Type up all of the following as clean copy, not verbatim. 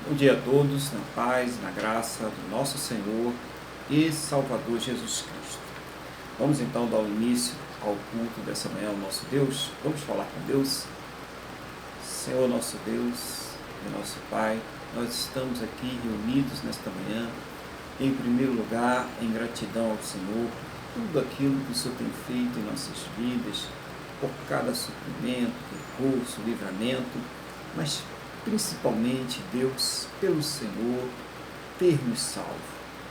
Bom dia a todos, na paz, na graça do nosso Senhor e Salvador Jesus Cristo. Vamos então dar o início ao culto dessa manhã ao nosso Deus. Vamos falar com Deus. Senhor nosso Deus e nosso Pai, nós estamos aqui reunidos nesta manhã, em primeiro lugar, em gratidão ao Senhor, por tudo aquilo que o Senhor tem feito em nossas vidas, por cada suprimento, recurso, livramento, mas principalmente, Deus, pelo Senhor ter nos salvo.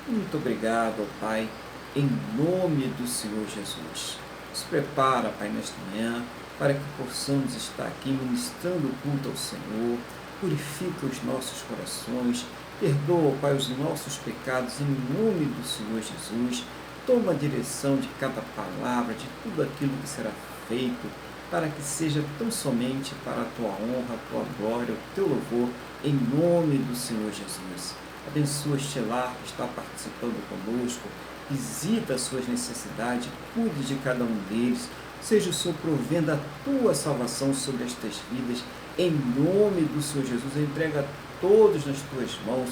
Muito obrigado, ó Pai, em nome do Senhor Jesus. Nos prepara, Pai, nesta manhã, para que possamos estar aqui ministrando o culto ao Senhor. Purifica os nossos corações, perdoa, Pai, os nossos pecados em nome do Senhor Jesus. Toma a direção de cada palavra, de tudo aquilo que será feito, para que seja tão somente para a Tua honra, a Tua glória, o Teu louvor, em nome do Senhor Jesus. Abençoa este lar que está participando conosco, visita as suas necessidades, cuide de cada um deles, seja o Senhor provendo a Tua salvação sobre estas vidas, em nome do Senhor Jesus. Entrega todos nas Tuas mãos,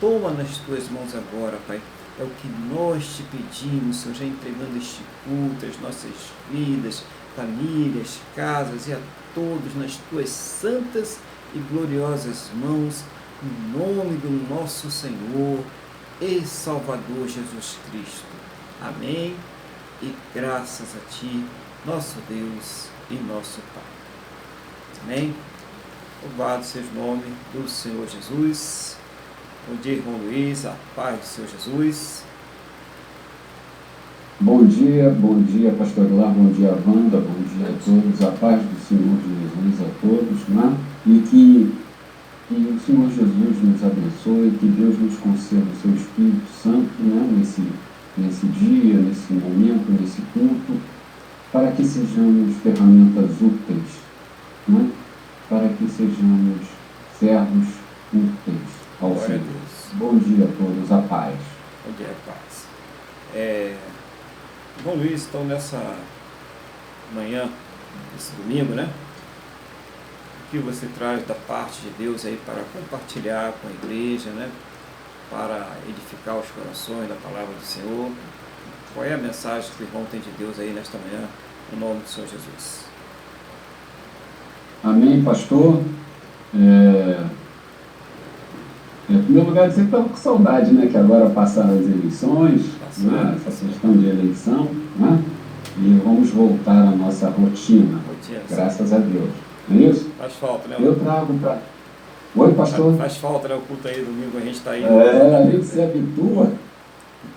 toma nas Tuas mãos agora, Pai. É o que nós te pedimos, Senhor, já entregando este culto, as nossas vidas, famílias, casas e a todos nas Tuas santas e gloriosas mãos, em nome do nosso Senhor e Salvador Jesus Cristo. Amém. E graças a Ti, nosso Deus e nosso Pai. Amém. Louvado seja o nome do Senhor Jesus. Bom dia, irmão Luiz, a paz do Senhor Jesus. Bom dia, pastor Guilar, bom dia, Wanda, bom dia a todos, a paz do Senhor Jesus a todos, né? E que o Senhor Jesus nos abençoe, que Deus nos conceda o seu Espírito Santo, né? Nesse dia, nesse momento, nesse culto, para que sejamos ferramentas úteis, né? Para que sejamos servos úteis ao Senhor. Bom dia a todos, a paz. Bom dia, a paz. Bom, Luiz, então nessa manhã, esse domingo, né? O que você traz da parte de Deus aí para compartilhar com a igreja, né? Para edificar os corações da palavra do Senhor. Qual é a mensagem que o irmão tem de Deus aí nesta manhã, no nome do Senhor Jesus? Amém, pastor. Em primeiro lugar, dizer que estava com saudade, né? Que agora passaram as eleições, né? Essa questão de eleição, né? E vamos voltar à nossa rotina, graças a Deus. Não é isso? Faz falta, né? Eu trago para... Oi, pastor? Faz falta, né? O culto aí, domingo, a gente está aí. A gente se habitua.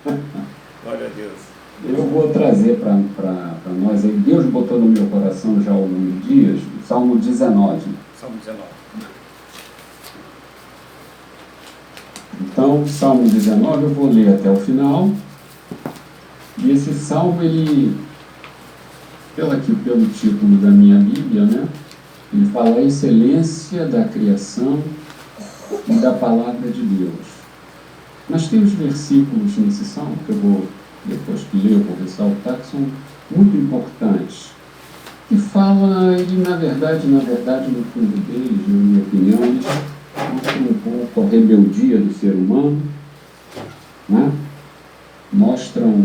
Glória a Deus. Eu vou trazer para nós aí, Deus botou no meu coração já há alguns dias, o Salmo 19. Salmo 19. Então, Salmo 19, eu vou ler até o final. E esse salmo, ele, pelo título da minha Bíblia, né? Ele fala a excelência da criação e da palavra de Deus. Mas tem os versículos nesse salmo, que eu vou, depois que ler, eu vou ressaltar, que são muito importantes. Que fala, ele na verdade, no fundo deles, na minha opinião, eles mostram um pouco a rebeldia do ser humano, né? Mostram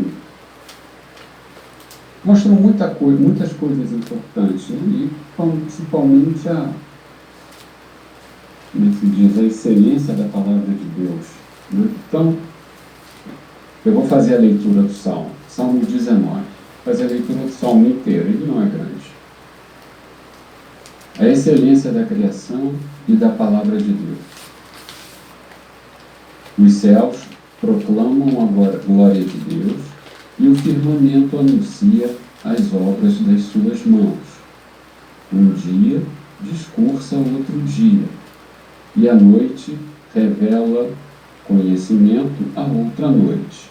muitas coisas importantes, né? E principalmente nesse diz, a excelência da palavra de Deus, né? Então, eu vou fazer a leitura do Salmo, Salmo 19, fazer a leitura do Salmo inteiro, ele não é grande. A excelência da criação e da palavra de Deus. Os céus proclamam a glória de Deus e o firmamento anuncia as obras das suas mãos. Um dia discursa outro dia, e a noite revela conhecimento a outra noite.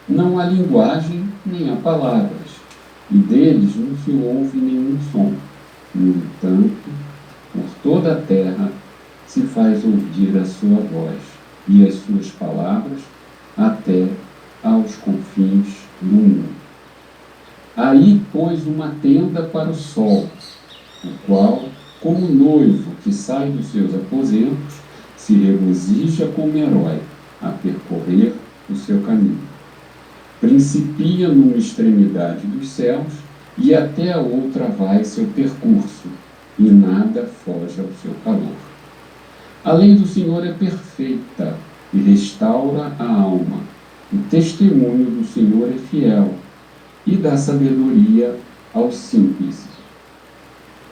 Não há linguagem nem há palavras, e deles não se ouve nenhum som. No entanto, por toda a terra se faz ouvir a sua voz e as suas palavras até aos confins do mundo. Aí pôs uma tenda para o sol, o qual, como noivo que sai dos seus aposentos, se regozija como herói a percorrer o seu caminho. Principia numa extremidade dos céus e até a outra vai seu percurso, e nada foge ao seu calor. A lei do Senhor é perfeita e restaura a alma. O testemunho do Senhor é fiel e dá sabedoria aos simples.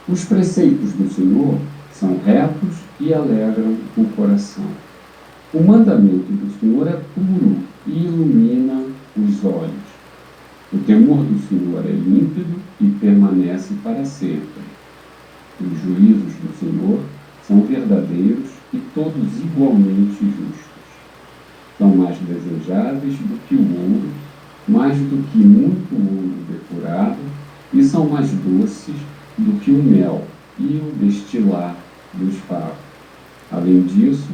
Os preceitos do Senhor são retos e alegram o coração. O mandamento do Senhor é puro e ilumina os olhos. O temor do Senhor é límpido e permanece para sempre. Os juízos do Senhor são verdadeiros e todos igualmente justos. São mais desejáveis do que o ouro, mais do que muito ouro depurado, e são mais doces do que o mel e o destilar dos favos. Além disso,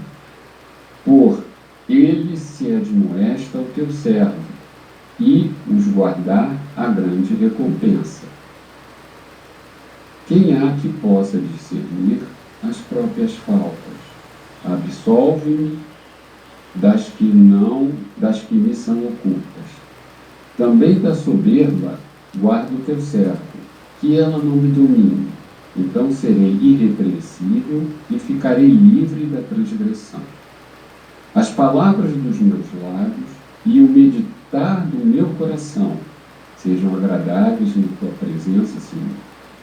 por ele se admoesta o teu servo, e os guardar a grande recompensa. Quem há que possa discernir as próprias faltas? Absolve-me das que me são ocultas. Também da soberba guarda o teu servo, que ela não me domine. Então serei irrepreensível e ficarei livre da transgressão. As palavras dos meus lábios e o meditar do meu coração sejam agradáveis na tua presença, Senhor,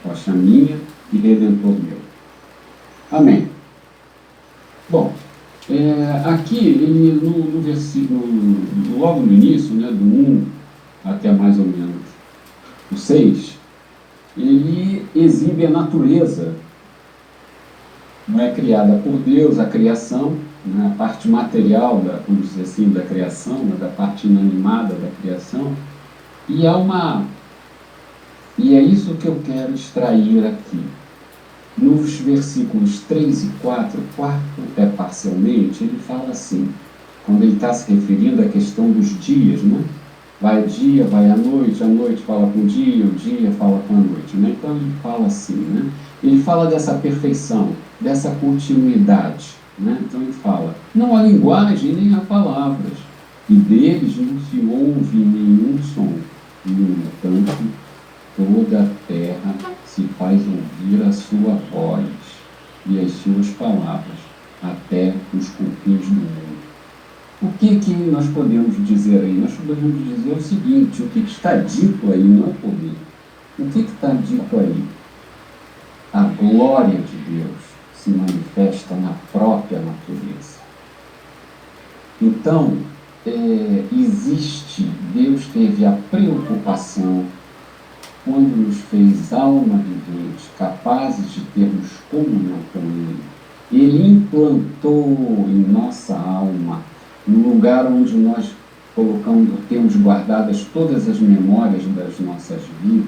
rocha minha e redentor meu. Amém. Bom, aqui ele, no versículo, logo no início, né, do 1 até mais ou menos o 6, ele exibe a natureza, não é criada por Deus, a criação, né, a parte material, vamos dizer assim, da criação, né, da parte inanimada da criação, e é isso que eu quero extrair aqui. Nos versículos 3 e 4 parcialmente, ele fala assim, quando ele está se referindo à questão dos dias, né? Vai dia, vai a noite fala com o dia fala com a noite, né? Então ele fala assim, né? Ele fala dessa perfeição, dessa continuidade, né? Então ele fala, não há linguagem nem há palavras, e deles não se ouve nenhum som, e no entanto toda a terra se faz ouvir a sua voz e as suas palavras até os confins do mundo. O que nós podemos dizer aí? Nós podemos dizer o seguinte, o que está dito aí não é poder. O que está dito aí? A glória de Deus se manifesta na própria natureza. Então, Deus teve a preocupação quando nos fez alma vivente, capazes de termos comunhão com Ele. Ele implantou em nossa alma, no lugar onde nós temos guardadas todas as memórias das nossas vidas,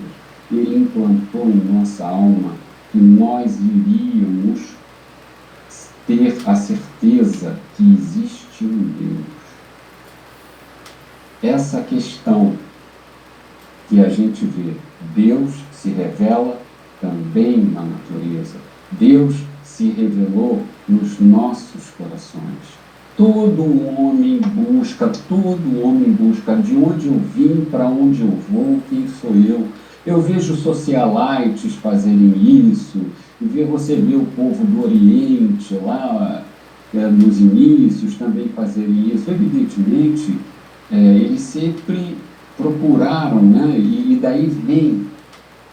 Ele implantou em nossa alma que nós iríamos ter a certeza que existe um Deus. Essa questão que a gente vê, Deus se revela também na natureza. Deus se revelou nos nossos corações. Todo homem busca de onde eu vim, para onde eu vou, quem sou eu. Eu vejo socialites fazerem isso, você vê o povo do Oriente lá, nos inícios também fazerem isso. Evidentemente, eles sempre procuraram, né? E daí vem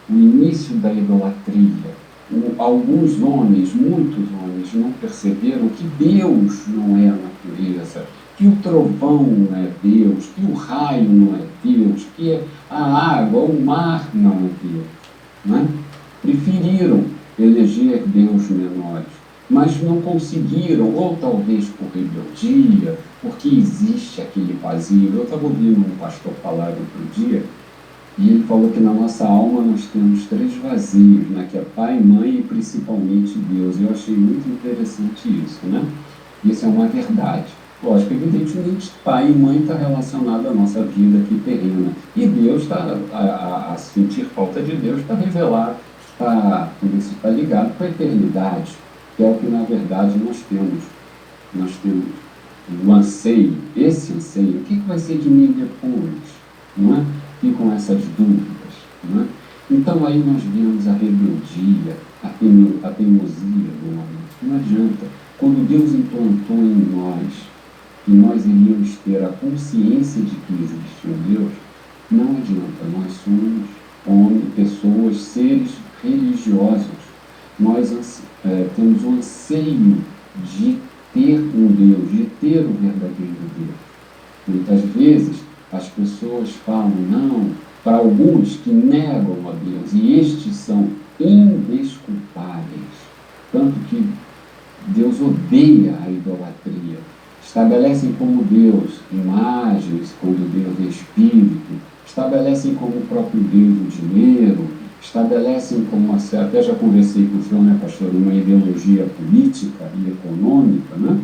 o início da idolatria. Alguns homens, muitos homens, não perceberam que Deus não é a natureza, que o trovão não é Deus, que o raio não é Deus, que a água, o mar não é Deus. Né? Preferiram eleger Deus menores, mas não conseguiram, ou talvez por rebeldia, porque existe aquele vazio. Eu estava ouvindo um pastor falar outro dia, e ele falou que na nossa alma nós temos 3 vazios, né? Que é pai, mãe e principalmente Deus. Eu achei muito interessante isso, né? Isso é uma verdade. Lógico, evidentemente, pai e mãe está relacionado à nossa vida aqui terrena. E Deus está, a sentir falta de Deus, está revelado, isso está ligado com a eternidade, que é o que na verdade nós temos nós temos o anseio, esse anseio, o que vai ser de mim depois? Não é? Ficam essas dúvidas. Não é? Então aí nós vemos a rebeldia, a teimosia do homem. Não adianta. Quando Deus implantou em nós que nós iríamos ter a consciência de que existe um Deus, não adianta. Nós somos homens, pessoas, seres religiosos. Nós temos o anseio de ter um Deus, de ter o verdadeiro Deus. Muitas vezes as pessoas falam, não, para alguns que negam a Deus, e estes são indesculpáveis. Tanto que Deus odeia a idolatria. Estabelecem como Deus imagens, quando Deus é espírito, estabelecem como o próprio Deus o dinheiro, estabelecem como, até já conversei com o senhor, né, pastor, uma ideologia política e econômica, né,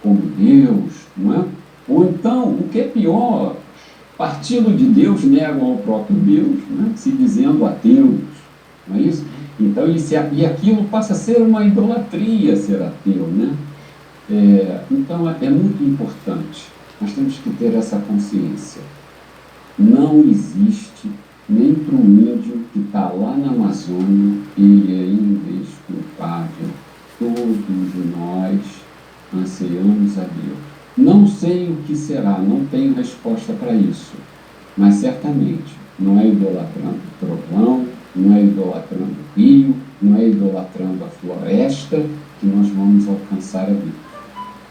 como Deus, não é? Ou então, o que é pior, partindo de Deus negam ao próprio Deus, né, se dizendo ateus, não é isso? Então, e aquilo passa a ser uma idolatria ser ateu, né? Então, é muito importante, nós temos que ter essa consciência. Não existe, nem para o índio que está lá na Amazônia, ele é indesculpável. Todos nós ansiamos a Deus. Não sei o que será, não tenho resposta para isso, mas certamente não é idolatrando o trovão, não é idolatrando o rio, não é idolatrando a floresta que nós vamos alcançar a Deus.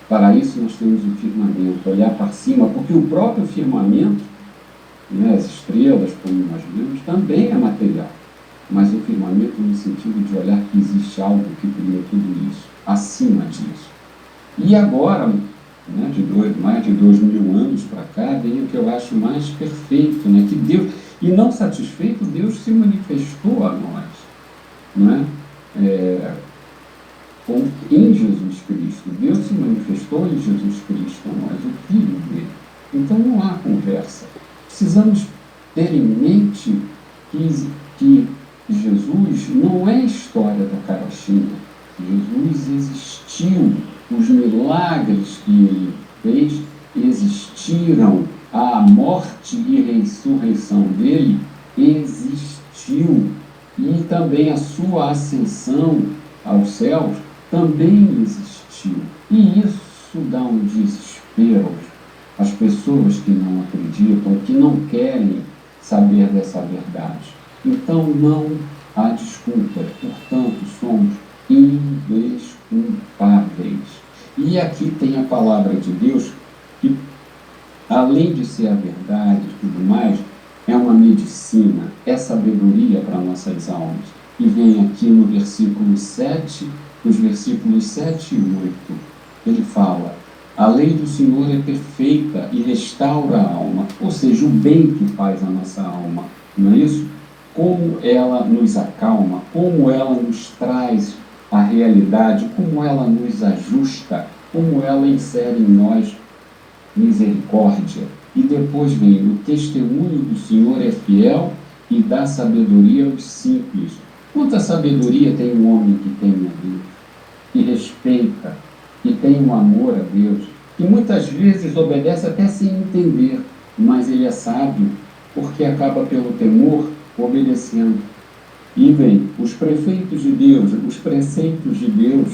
Para isso nós temos o firmamento, olhar para cima, porque o próprio firmamento, né, as estrelas, como nós vemos, também é material. Mas o firmamento no sentido de olhar que existe algo que criou tudo isso, acima disso. E agora, né, mais de 2000 anos para cá, vem o que eu acho mais perfeito, né, que Deus, e não satisfeito, Deus se manifestou a nós, não é? Em Jesus Cristo. Deus se manifestou em Jesus Cristo a nós, o Filho dele. Então não há conversa. Precisamos ter em mente que Jesus não é história da carochinha. Jesus existiu. Os milagres que ele fez existiram. A morte e ressurreição dele existiu. E também a sua ascensão aos céus também existiu. E isso dá um desespero às pessoas que não acreditam, que não querem saber dessa verdade. Então não há desculpa, portanto somos indesculpáveis. E aqui tem a palavra de Deus, que além de ser a verdade e tudo mais, é uma medicina, é sabedoria para nossas almas. E vem aqui no versículo 7, nos versículos 7 e 8, ele fala: a lei do Senhor é perfeita e restaura a alma, ou seja, o bem que faz a nossa alma, não é isso? Como ela nos acalma, como ela nos traz a realidade, como ela nos ajusta, como ela insere em nós misericórdia. E depois vem: o testemunho do Senhor é fiel e dá sabedoria aos simples. Quanta sabedoria tem um homem que teme a Deus, que respeita, que tem um amor a Deus, que muitas vezes obedece até sem entender, mas ele é sábio, porque acaba pelo temor obedecendo. E vem: os preceitos de Deus, os preceitos de Deus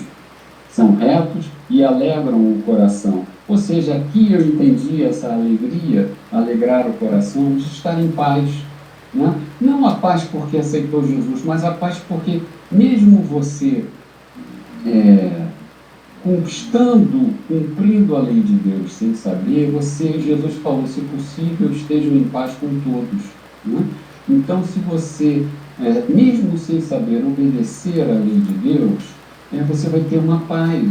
são retos e alegram o coração. Ou seja, aqui eu entendi essa alegria, alegrar o coração, de estar em paz. Né? Não a paz porque aceitou Jesus, mas a paz porque mesmo você cumprindo a lei de Deus sem saber, Jesus falou, se possível, estejam em paz com todos. Né? Então, se você, mesmo sem saber obedecer à lei de Deus, você vai ter uma paz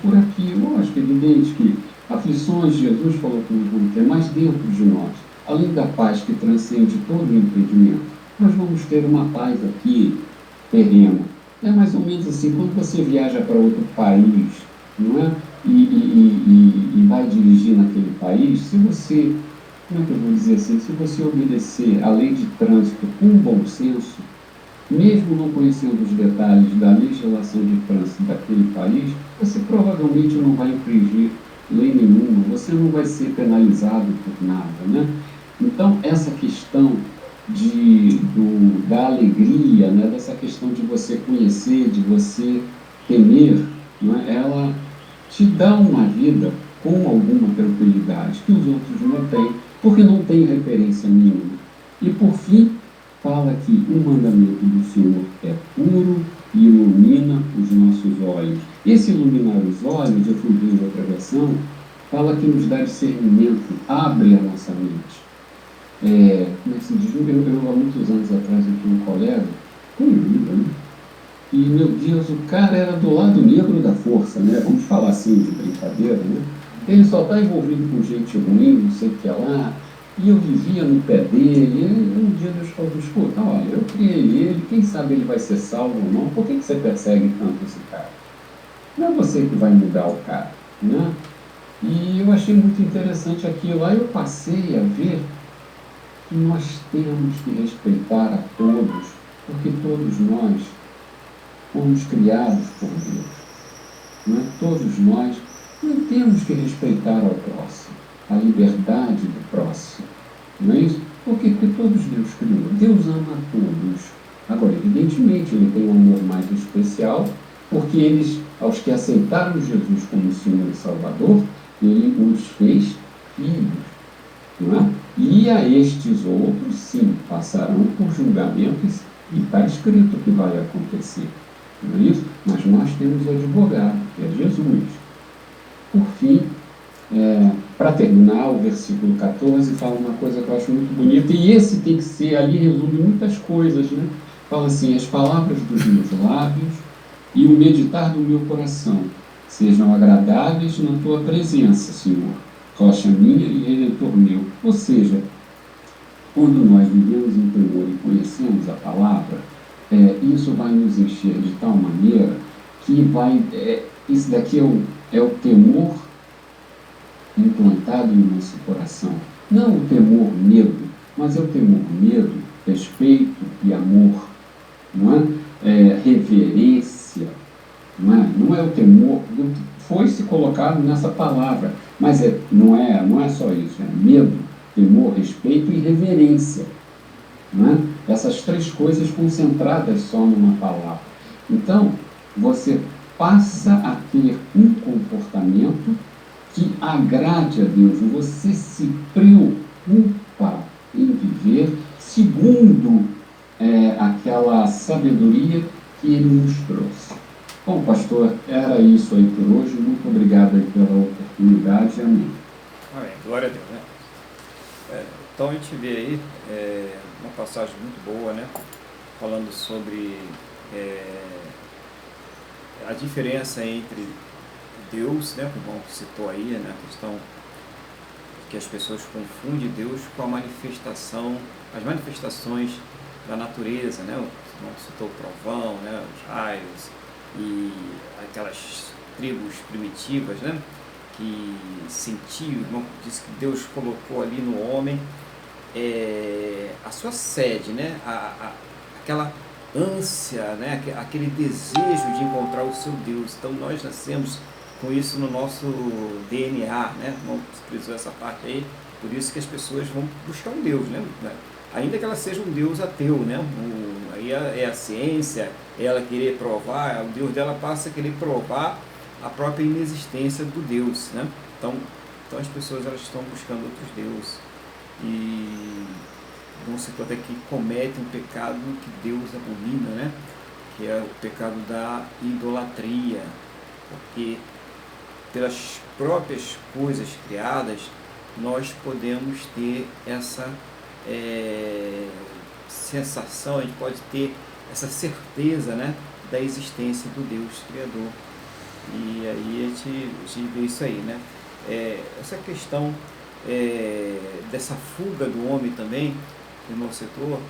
por aqui. Lógico, evidente que aflições, Jesus falou que nós vamos ter, mais dentro de nós, além da paz que transcende todo o impedimento, nós vamos ter uma paz aqui, terrena. É mais ou menos assim, quando você viaja para outro país, não é? E vai dirigir naquele país, se você, como é que eu vou dizer assim, se você obedecer a lei de trânsito com bom senso, mesmo não conhecendo os detalhes da legislação de trânsito daquele país, você provavelmente não vai infringir lei nenhuma, você não vai ser penalizado por nada, né? Então, essa questão da alegria, né? Dessa questão de você conhecer, de você temer, né? Ela te dá uma vida com alguma tranquilidade que os outros não têm, porque não tem referência nenhuma. E por fim, fala que o mandamento do Senhor é puro e ilumina os nossos olhos. Esse iluminar os olhos, eu fui ver em outra versão, fala que nos dá discernimento, abre a nossa mente. Como é que se diz? Há muitos anos atrás, eu tinha um colega, né? E, meu Deus, o cara era do lado negro da força, né? Vamos falar assim, de brincadeira, né? Ele só está envolvido com gente ruim, não sei o que lá. E eu vivia no pé dele. E um dia Deus falou: escuta, olha, eu criei ele, quem sabe ele vai ser salvo ou não? Por que você persegue tanto esse cara? Não é você que vai mudar o cara, né? E eu achei muito interessante aquilo. Aí eu passei a ver que nós temos que respeitar a todos, porque todos nós fomos criados por Deus. Não é? Todos nós não temos que respeitar ao próximo, a liberdade do próximo. Não é isso? Por quê? Porque todos Deus criou. Deus ama a todos. Agora, evidentemente, ele tem um amor mais especial, porque eles, aos que aceitaram Jesus como Senhor e Salvador, ele os fez filhos. Não é? E a estes outros, sim, passarão por julgamentos e está escrito que vai acontecer. Não é isso? Mas nós temos o advogado, que é Jesus. Por fim, para terminar, o versículo 14 fala uma coisa que eu acho muito bonita, e esse tem que ser, ali resume muitas coisas, né? Fala assim: as palavras dos meus lábios e o meditar do meu coração sejam agradáveis na tua presença, Senhor, rocha minha e redentor meu. Ou seja, quando nós vivemos em temor e conhecemos a palavra, isso vai nos encher de tal maneira que isso daqui é o temor implantado no nosso coração. Não o temor medo, mas é o temor medo, respeito e amor, não é? Reverência, não é o temor, foi-se colocado nessa palavra, mas não é só isso, é medo, temor, respeito e reverência. Não é? Essas três coisas concentradas só numa palavra. Então, você passa a ter um comportamento que agrade a Deus. Você se preocupa em viver segundo aquela sabedoria que Ele nos trouxe. Bom, pastor, era isso aí por hoje. Muito obrigado aí pela oportunidade. Amém. Amém. Glória a Deus, né? Então a gente vê aí uma passagem muito boa, né? Falando sobre a diferença entre Deus, né? Como citou aí, né? A questão que as pessoas confundem Deus com a manifestação, as manifestações da natureza, né? O irmão citou o trovão, né? Os raios e aquelas tribos primitivas, né? Que sentiam, o irmão disse que Deus colocou ali no homem a sua sede, né? Aquela ânsia, né? Aquele desejo de encontrar o seu Deus. Então nós nascemos com isso no nosso DNA, né? Não precisou essa parte aí, por isso que as pessoas vão buscar um Deus, né? Ainda que ela seja um Deus ateu, né? Aí é a ciência, ela querer provar, o Deus dela passa a querer provar a própria inexistência do Deus, né? Então as pessoas elas estão buscando outros deuses e vão se até que cometem um pecado que Deus abomina, né? Que é o pecado da idolatria, porque pelas próprias coisas criadas nós podemos ter essa sensação, a gente pode ter essa certeza, né, da existência do Deus Criador. E aí a gente vê isso aí, né? Essa questão dessa fuga do homem também, que o irmão citou,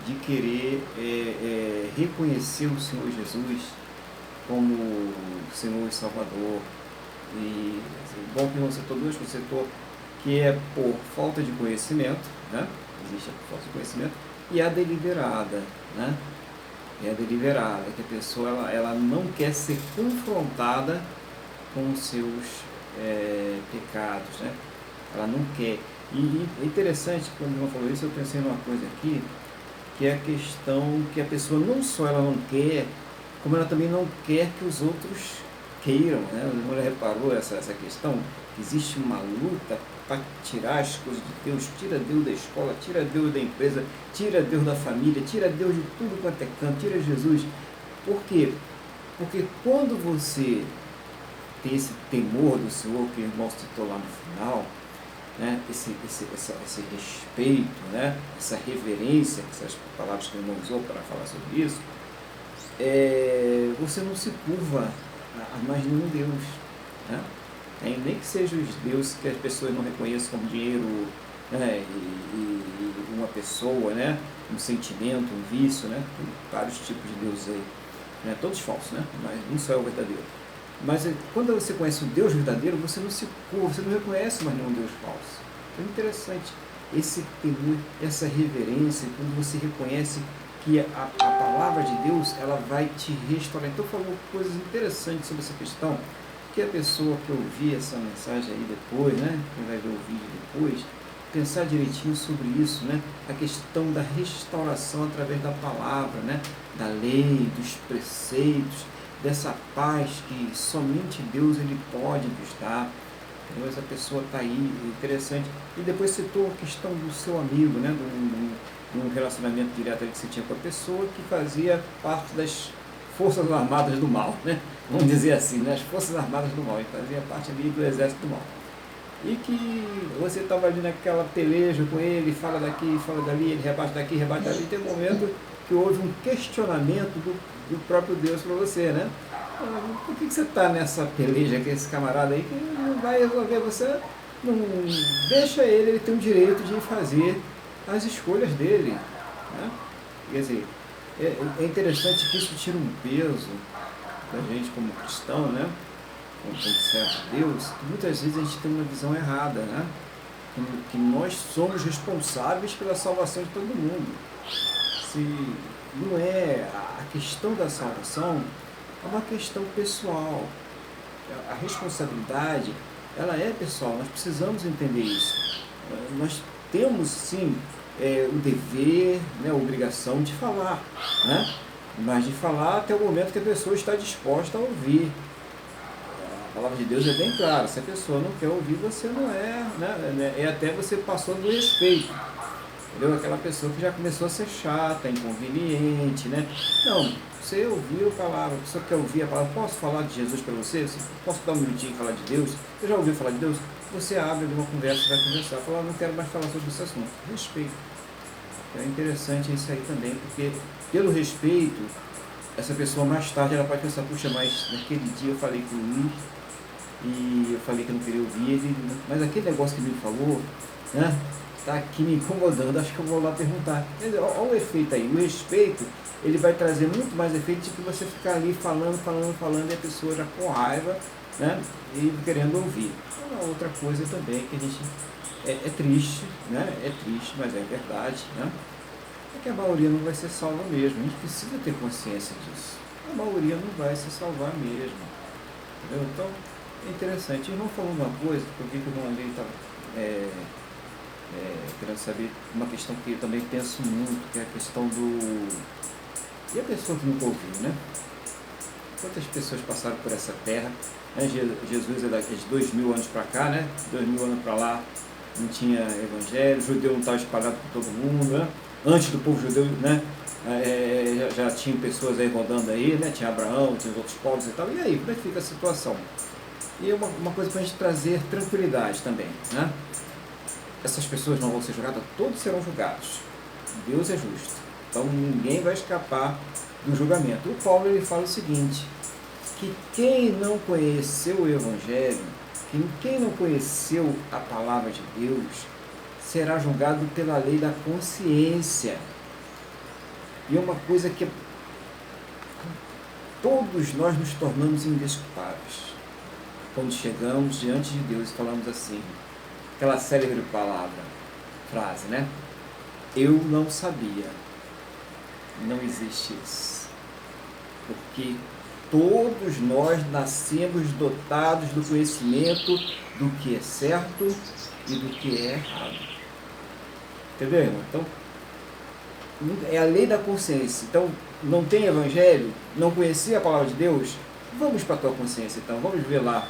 de querer reconhecer o Senhor Jesus como Senhor e Salvador. E bom que o irmão citou duas coisas, citou que é por falta de conhecimento, né? Existe a falta de conhecimento, e a deliberada, né? é deliberada, que a pessoa ela não quer ser confrontada com os seus pecados, né? Ela não quer. E é interessante, quando o irmão falou isso, eu pensei numa coisa aqui, que é a questão que a pessoa não só ela não quer, como ela também não quer que os outros queiram, né? O irmão reparou essa questão? Existe uma luta para tirar as coisas de Deus, tira Deus da escola, tira Deus da empresa, tira Deus da família, tira Deus de tudo quanto é canto, tira Jesus. Por quê? Porque quando você tem esse temor do Senhor, que o irmão citou lá no final, né? esse respeito, né? Essa reverência, essas palavras que o irmão usou para falar sobre isso, você não se curva a mais nenhum Deus, né? Nem que sejam os deuses que as pessoas não reconheçam como dinheiro, né? e uma pessoa, né? Um sentimento, um vício, né? Tem vários tipos de deuses aí, né? Todos falsos, né? Mas um só é o verdadeiro. Mas quando você conhece o Deus verdadeiro, você não se curva, você não reconhece mais nenhum Deus falso. É interessante esse temor, essa reverência, quando você reconhece que a palavra de Deus, ela vai te restaurar. Então falou coisas interessantes sobre essa questão, que a pessoa que ouvir essa mensagem aí depois, né, quem vai ver o vídeo depois, pensar direitinho sobre isso, né, a questão da restauração através da palavra, né, da lei, dos preceitos, dessa paz que somente Deus ele pode nos dar. Então, essa pessoa está aí, interessante. E depois citou a questão do seu amigo, né, de um relacionamento direto que você tinha com a pessoa que fazia parte das Forças Armadas do Mal, né? Vamos dizer assim, né? As Forças Armadas do Mal, ele fazia parte ali do Exército do Mal. E que você estava ali naquela peleja com ele, fala daqui, fala dali, ele rebate daqui, rebate dali, e tem um momento que houve um questionamento do próprio Deus para você, né? Por que você está nessa peleja com esse camarada aí que não vai resolver? Você não deixa ele tem o direito de fazer as escolhas dele, né? Quer dizer, é interessante que isso tira um peso da gente como cristão, né? Como servo de Deus, que muitas vezes a gente tem uma visão errada, né? Que nós somos responsáveis pela salvação de todo mundo. Se não é a questão da salvação, é uma questão pessoal. A responsabilidade, ela é pessoal, nós precisamos entender isso. Nós temos, sim, o dever, né, a obrigação de falar, né? Mas de falar até o momento que a pessoa está disposta a ouvir. A palavra de Deus é bem clara, se a pessoa não quer ouvir, você não né? Até você passou do respeito. Entendeu? Aquela pessoa que já começou a ser chata, inconveniente, né? Não, você ouviu a palavra, a pessoa quer ouvir a palavra, posso falar de Jesus para você? Posso dar um minutinho e falar de Deus? Você já ouviu falar de Deus? Você abre uma conversa, vai conversar, fala, não quero mais falar sobre esse assunto. Respeito. Então é interessante isso aí também, porque pelo respeito, essa pessoa mais tarde ela pode pensar, puxa, mas naquele dia eu falei com o Luiz e eu falei que eu não queria ouvir ele, mas aquele negócio que ele me falou, né? Está aqui me incomodando, acho que eu vou lá perguntar. Olha o efeito aí, o respeito, ele vai trazer muito mais efeito de que você ficar ali falando, e a pessoa já com raiva, né, e querendo ouvir. Uma outra coisa também que a gente, é triste, né, é triste, mas é verdade, né, é que a maioria não vai ser salva mesmo, a gente precisa ter consciência disso. A maioria não vai se salvar mesmo, entendeu? Então, é interessante. E não falando uma coisa, que eu vi que o irmão ali estava querendo saber uma questão que eu também penso muito, que é a questão do... E a pessoa que nunca ouviu, né? Quantas pessoas passaram por essa terra? Né? Jesus é daqui de 2000 anos para cá, né? 2000 anos para lá não tinha evangelho, o judeu não estava espalhado por todo mundo, né? Antes do povo judeu, né? Já tinha pessoas aí rodando aí, né? Tinha Abraão, tinha os outros povos e tal. E aí, como é que fica a situação? E uma coisa para a gente trazer tranquilidade também, né? Essas pessoas não vão ser julgadas, todos serão julgados. Deus é justo. Então ninguém vai escapar do julgamento. O Paulo ele fala o seguinte, que quem não conheceu o Evangelho, quem não conheceu a palavra de Deus, será julgado pela lei da consciência. E é uma coisa que todos nós nos tornamos indesculpáveis quando chegamos diante de Deus e falamos assim, aquela célebre frase, né? Eu não sabia. Não existe isso. porque todos nós nascemos dotados do conhecimento do que é certo e do que é errado. Entendeu, irmão? Então, é a lei da consciência. Então, não tem evangelho, não conhecia a palavra de Deus, vamos para a tua consciência então, vamos ver lá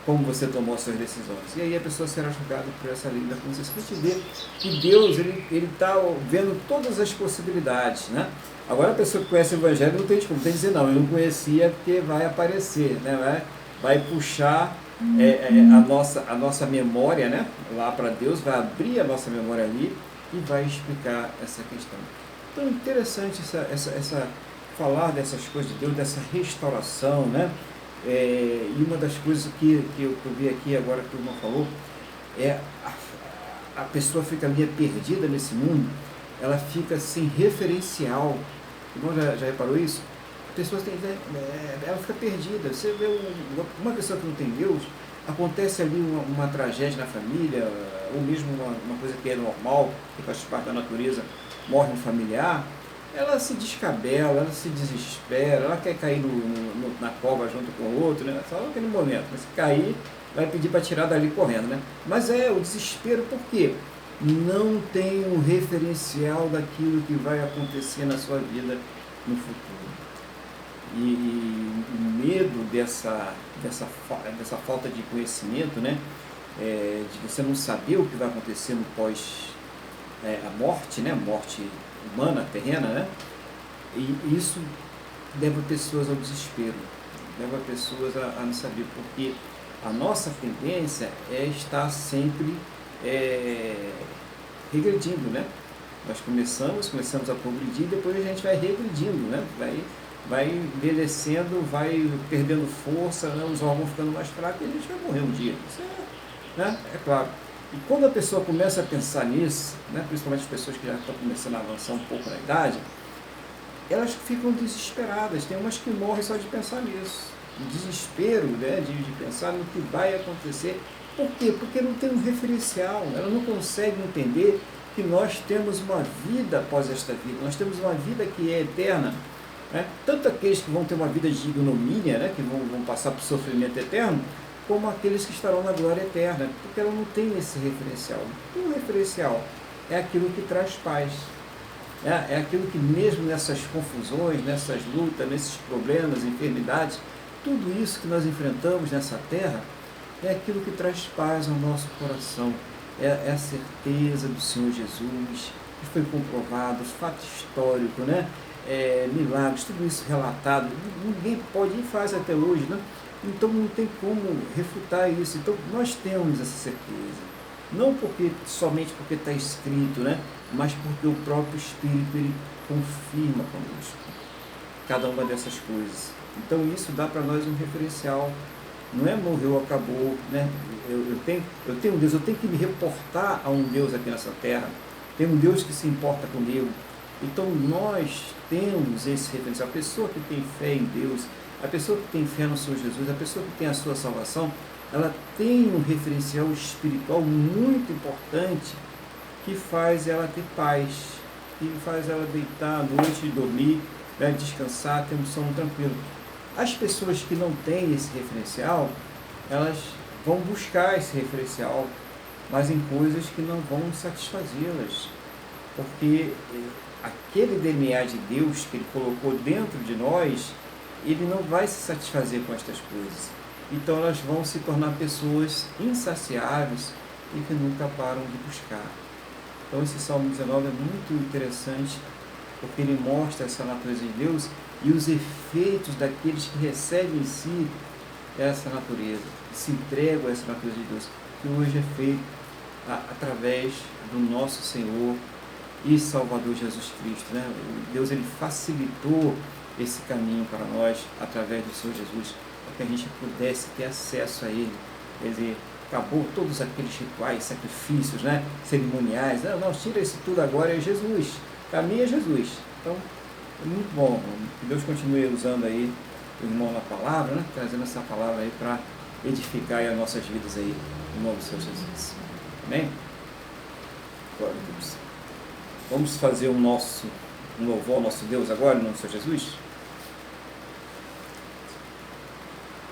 como você tomou as suas decisões. E aí a pessoa será julgada por essa lei da consciência. Para te ver que Deus, ele está vendo todas as possibilidades, né? Agora a pessoa que conhece o evangelho não tem desculpa, tem que dizer, não, eu não conhecia porque vai aparecer, né? Vai puxar a nossa memória, né? Lá para Deus, vai abrir a nossa memória ali e vai explicar essa questão. Então, interessante falar dessas coisas de Deus, dessa restauração, né? E uma das coisas que eu vi aqui agora que o irmão falou, é a pessoa fica meio perdida nesse mundo, ela fica sem referencial. O irmão já reparou isso? A pessoa ela fica perdida. Você vê uma pessoa que não tem Deus, acontece ali uma tragédia na família, ou mesmo uma coisa que é normal, que faz parte da natureza, morre um familiar, ela se descabela, ela se desespera, ela quer cair na cova junto com o outro, né? Só naquele momento, mas se cair, vai pedir para tirar dali correndo, né? Mas o desespero, por quê? Não tem um referencial daquilo que vai acontecer na sua vida no futuro. E o medo dessa falta de conhecimento, né? De você não saber o que vai acontecer no pós a morte, né? Morte humana, terrena, né? E isso leva pessoas ao desespero, leva pessoas a não saber, porque a nossa tendência é estar sempre regredindo, né? Nós começamos a progredir, depois a gente vai regredindo, né? Vai envelhecendo, vai perdendo força, né? Os órgãos ficando mais fracos e a gente vai morrer um dia. Isso né? É claro. E quando a pessoa começa a pensar nisso, né? Principalmente as pessoas que já estão começando a avançar um pouco na idade, elas ficam desesperadas. Tem umas que morrem só de pensar nisso. O desespero, né? de pensar no que vai acontecer. Por quê? Porque não tem um referencial. Ela não consegue entender que nós temos uma vida após esta vida. Nós temos uma vida que é eterna. Né? Tanto aqueles que vão ter uma vida de ignomínia, né? Que vão passar por sofrimento eterno, como aqueles que estarão na glória eterna, porque ela não tem esse referencial. O referencial é aquilo que traz paz, é aquilo que mesmo nessas confusões, nessas lutas, nesses problemas, enfermidades, tudo isso que nós enfrentamos nessa terra, é aquilo que traz paz ao nosso coração, é a certeza do Senhor Jesus, que foi comprovado, fato histórico, né? Milagres, tudo isso relatado, ninguém pode e faz até hoje, né? Então não tem como refutar isso. Então nós temos essa certeza, não somente porque está escrito, né? Mas porque o próprio Espírito ele confirma conosco cada uma dessas coisas. Então isso dá para nós um referencial. Não é morreu, acabou, né? Eu tenho um Deus, eu tenho que me reportar a um Deus aqui nessa terra. Tem um Deus que se importa comigo. Então nós temos esse referencial. A pessoa que tem fé em Deus, a pessoa que tem fé no Senhor Jesus, a pessoa que tem a sua salvação, ela tem um referencial espiritual muito importante que faz ela ter paz, que faz ela deitar à noite e dormir, né, descansar, ter um sono tranquilo. As pessoas que não têm esse referencial, elas vão buscar esse referencial, mas em coisas que não vão satisfazê-las, porque aquele DNA de Deus que Ele colocou dentro de nós, ele não vai se satisfazer com estas coisas. Então elas vão se tornar pessoas insaciáveis e que nunca param de buscar. Então esse Salmo 19 é muito interessante, porque ele mostra essa natureza de Deus e os efeitos daqueles que recebem em si essa natureza, que se entregam a essa natureza de Deus, que hoje é feito através do nosso Senhor e Salvador Jesus Cristo, né? Deus ele facilitou esse caminho para nós através do Senhor Jesus, para que a gente pudesse ter acesso a Ele. Quer dizer, acabou todos aqueles rituais, sacrifícios, né? Cerimoniais. Não, tira isso tudo agora, é Jesus. Caminho é Jesus. Então, é muito bom. Que Deus continue usando aí o irmão na palavra, né? Trazendo essa palavra aí para edificar aí as nossas vidas aí, em nome do Senhor Jesus. Amém? Glória a Deus. Vamos fazer um louvor ao nosso Deus agora, em nome do Senhor Jesus?